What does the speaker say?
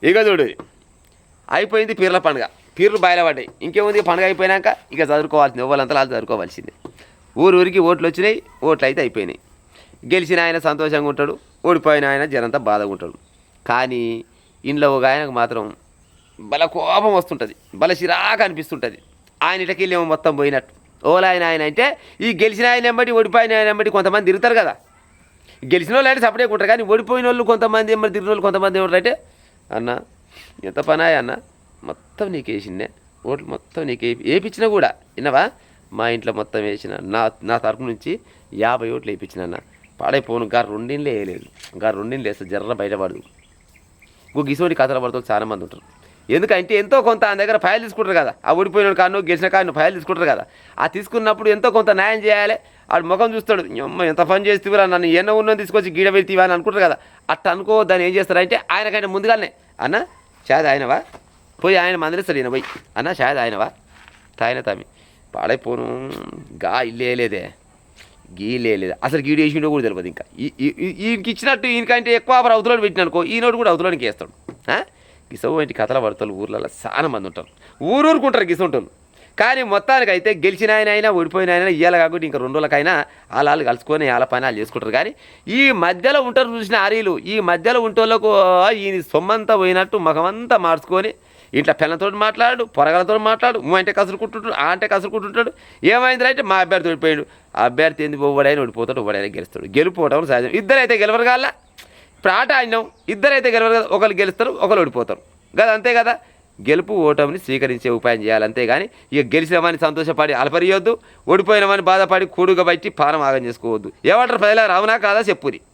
ఇక చూడు అయిపోయింది పీర్ల పండుగ, పీర్లు బయలు పడ్డాయి. ఇంకేముంది పండుగ అయిపోయినాక ఇక చదువుకోవాల్సింది, ఎవరంతా వాళ్ళు చదువుకోవాల్సిందే. ఊరికి ఓట్లు వచ్చినాయి, ఓట్లు అయితే అయిపోయినాయి. గెలిచిన ఆయన సంతోషంగా ఉంటాడు, ఓడిపోయిన ఆయన జనంతా బాధగా ఉంటాడు. కానీ ఇంట్లో ఒక ఆయనకు మాత్రం బల కోపం వస్తుంటుంది, బల చిరాకు అనిపిస్తుంటుంది. ఆయన ఇటకెళ్ళేమో మొత్తం పోయినట్టు. ఓలాయన ఆయన అంటే ఈ గెలిచిన ఆయన వెంబడి ఓడిపోయిన ఆయన వెంబడి కొంతమంది తిరుగుతారు కదా. గెలిచిన వాళ్ళు అంటే సపరేట్ ఉంటారు, కానీ ఓడిపోయిన వాళ్ళు కొంతమంది వెంబడి తిరిగిన వాళ్ళు కొంతమంది ఉంటారంటే, అన్న ఎంత పనాయ అన్న, మొత్తం నీకు వేసిందే ఓట్లు, మొత్తం నీకు వేయించినా కూడా విన్నావా, మా ఇంట్లో మొత్తం వేసిన నా తరపు నుంచి 50 ఓట్లు వేయించిన అన్న. పాడైపోను గా రెండింటిలో వేయలేదు, గా రెండింటిలో వేస్తే జర్ర బయటపడదు. ఇంకొక ఇసోటి కథలు పడుతుంది చాలా మంది ఉంటారు. ఎందుకంటే ఎంతో కొంత ఆయన దగ్గర ఫైల్ తీసుకుంటారు కదా, ఆ ఓడిపోయిన కాను గెలిచిన కాను ఫైల్ తీసుకుంటారు కదా. ఆ తీసుకున్నప్పుడు ఎంతో కొంత న్యాయం చేయాలి. ఆడు ముఖం చూస్తాడు, అమ్మ ఎంత పని చేస్తేవరా, నన్ను ఎన్న ఉన్నది తీసుకొచ్చి గీడ పెడితేవా అని అనుకుంటారు కదా. అట్లా అనుకో, దాన్ని ఏం చేస్తారంటే ఆయనకంటే ముందుగానే, అన్న షాయద్ ఆయనవా, పోయి ఆయన మందలిస్తాడు. ఈయన పోయి, అన్న షాయద్ ఆయనవా, తాయన తమ్మి పాడైపోను గా ఇల్లేలేదే, గీలేలేదు అసలు గీడు వేసిండో కూడా తెలియదు. ఇంకా ఈయనకి ఇచ్చినట్టు ఈయనకంటే ఎక్కువ అవతలని పెట్టిననుకో, ఈయనోడు కూడా అవతలానికి వేస్తాడు. గిసవు వంటి కథల పడతారు ఊర్లలో చాలా మంది ఉంటారు, ఊరూరుకుంటారు గిసంటోళ్ళు. కానీ మొత్తానికైతే గెలిచిన ఆయన అయినా ఓడిపోయిన ఆయన ఇవాళ కాకుండా ఇంకా 2 రోజులకైనా వాళ్ళు కలుసుకొని వాళ్ళ పని వాళ్ళు చేసుకుంటారు. కానీ ఈ మధ్యలో ఉంటారు చూసిన ఆరీలు, ఈ మధ్యలో ఉంటోళ్ళకు ఈయన సొమ్మంతా పోయినట్టు ముఖమంతా మార్చుకొని ఇంట్లో పిల్లలతో మాట్లాడు, పొరగలతో మాట్లాడు, అంటే కసురుకుంటుంటాడు, అంటే కసురుకుంటుంటాడు. ఏమైందంటే మా అభ్యర్థి ఓడిపోయాడు, ఆ అభ్యర్థి ఎందుకు ఓడాయని ఓడిపోతాడు, ఓడాయని గెలుస్తాడు. గెలుపోవడం సహజం. ఇద్దరైతే గెలవరు కాల, ఇప్పుడు ఆట ఆడినాం, ఇద్దరైతే గెలవరు కదా, ఒకరు గెలుస్తారు ఒకరు ఓడిపోతారు కదా, అంతే కదా. గెలుపు ఓటమిని స్వీకరించే ఉపాయం చేయాలి, అంతేగాని ఇక గెలిచినమని సంతోషపడి అలపరియొద్దు, ఓడిపోయినామని బాధపడి కూడుగా బట్టి పానం ఆగం చేసుకోవద్దు. ఏమంటారు ప్రజల, అవునా కాదా చెప్పురి.